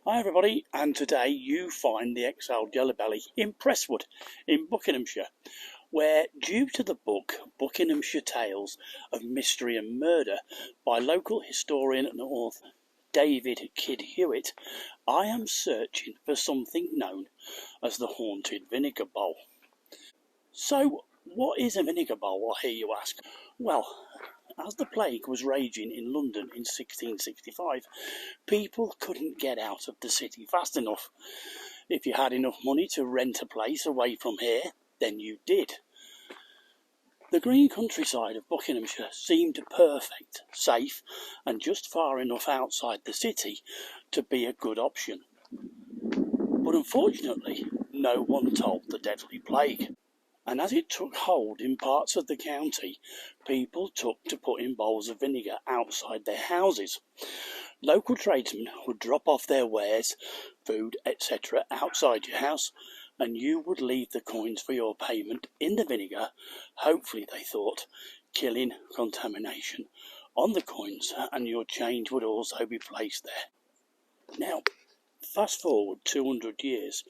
Hi everybody, and today you find the exiled yellow belly in Presswood in Buckinghamshire, where due to the book Buckinghamshire Tales of Mystery and Murder by local historian and author David Kidd Hewitt, I am searching for something known as the Haunted Vineger Bowl. So, what is a vinegar bowl, I hear you ask? Well, as the plague was raging in London in 1665, people couldn't get out of the city fast enough. If you had enough money to rent a place away from here, then you did. The green countryside of Buckinghamshire seemed perfect, safe, and just far enough outside the city to be a good option. But unfortunately, no one told the deadly plague. And as it took hold in parts of the county, people took to putting bowls of vinegar outside their houses. Local tradesmen would drop off their wares, food, etc. outside your house, and you would leave the coins for your payment in the vinegar, hopefully, they thought, killing contamination on the coins, and your change would also be placed there. Now, fast forward 200 years,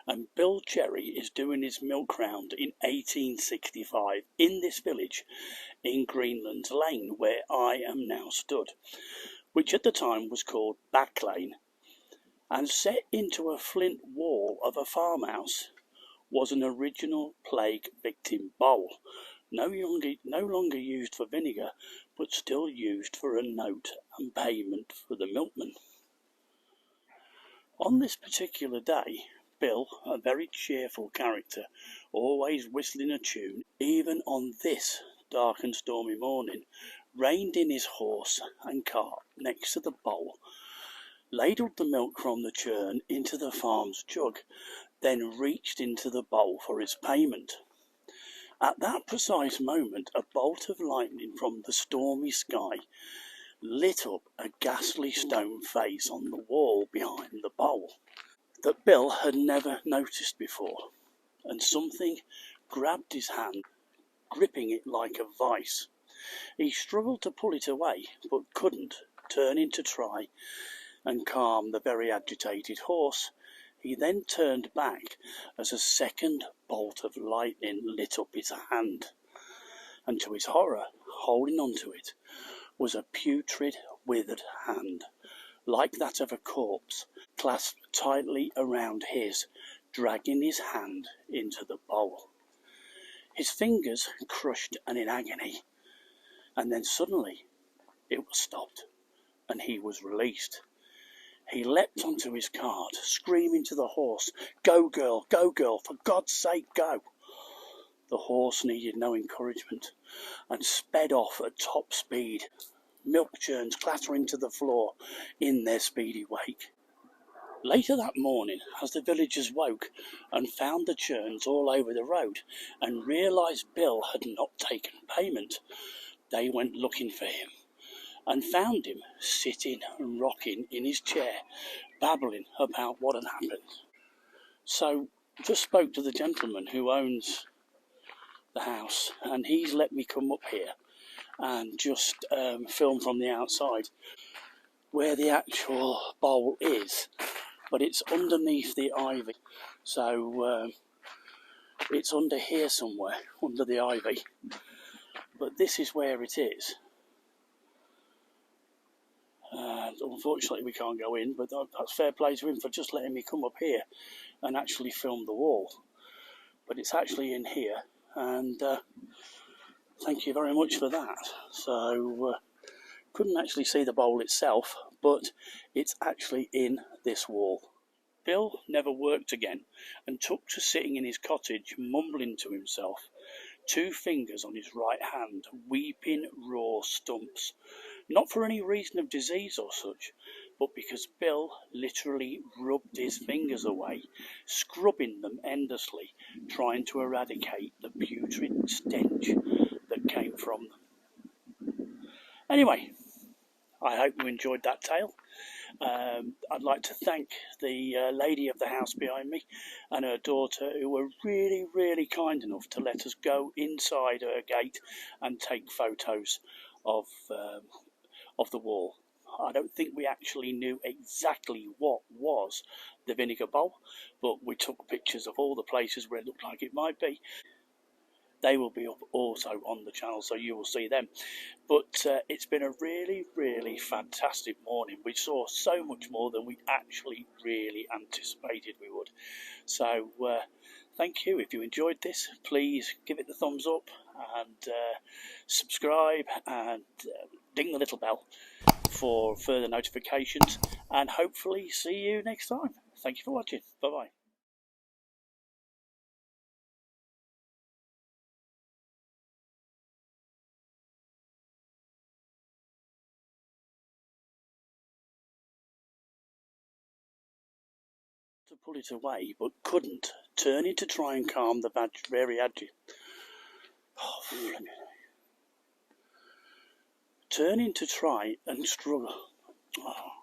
and Bill Cherry is doing his milk round in 1865 in this village in Greenlands Lane, where I am now stood, which at the time was called Back Lane, and set into a flint wall of a farmhouse was an original plague victim bowl, no longer used for vinegar, but still used for a note and payment for the milkman. On this particular day, Bill, a very cheerful character, always whistling a tune, even on this dark and stormy morning, reined in his horse and cart next to the bowl, ladled the milk from the churn into the farm's jug, then reached into the bowl for his payment. At that precise moment, a bolt of lightning from the stormy sky lit up a ghastly stone face on the wall behind the bowl that Bill had never noticed before, and something grabbed his hand, gripping it like a vice. He struggled to pull it away, but couldn't, turning to try and calm the very agitated horse. He then turned back as a second bolt of lightning lit up his hand, and to his horror, holding onto it, was a putrid, withered hand, like that of a corpse, clasped tightly around his, dragging his hand into the bowl. His fingers crushed and in agony, and then suddenly it was stopped, and he was released. He leapt onto his cart, screaming to the horse, go girl, for God's sake, go!" The horse needed no encouragement, and sped off at top speed, milk churns clattering to the floor in their speedy wake. Later that morning, as the villagers woke and found the churns all over the road and realised Bill had not taken payment, they went looking for him and found him sitting and rocking in his chair, babbling about what had happened. So, just spoke to the gentleman who owns the house, and he's let me come up here and just film from the outside where the actual bowl is, but it's underneath the ivy, so it's under here somewhere, under the ivy, but this is where it is. Unfortunately we can't go in, but that's fair play to him for just letting me come up here and actually film the wall, but it's actually in here, and thank you very much for that. So couldn't actually see the bowl itself, but it's actually in this wall. Bill never worked again and took to sitting in his cottage, mumbling to himself, two fingers on his right hand, weeping raw stumps, not for any reason of disease or such, but because Bill literally rubbed his fingers away, scrubbing them endlessly, trying to eradicate the putrid stench that came from them. Anyway, I hope you enjoyed that tale. I'd like to thank the lady of the house behind me and her daughter, who were really, really kind enough to let us go inside her gate and take photos of the wall. I don't think we actually knew exactly what was the Vinegar Bowl, but we took pictures of all the places where it looked like it might be. They will be up also on the channel, so you will see them. But it's been a really, really fantastic morning. We saw so much more than we actually really anticipated we would. So thank you. If you enjoyed this, please give it the thumbs up and subscribe and ding the little bell for further notifications, and hopefully see you next time. Thank you for watching. Bye bye. To pull it away, but couldn't, turning to try and calm the very agitated. Turning to try and struggle. Oh.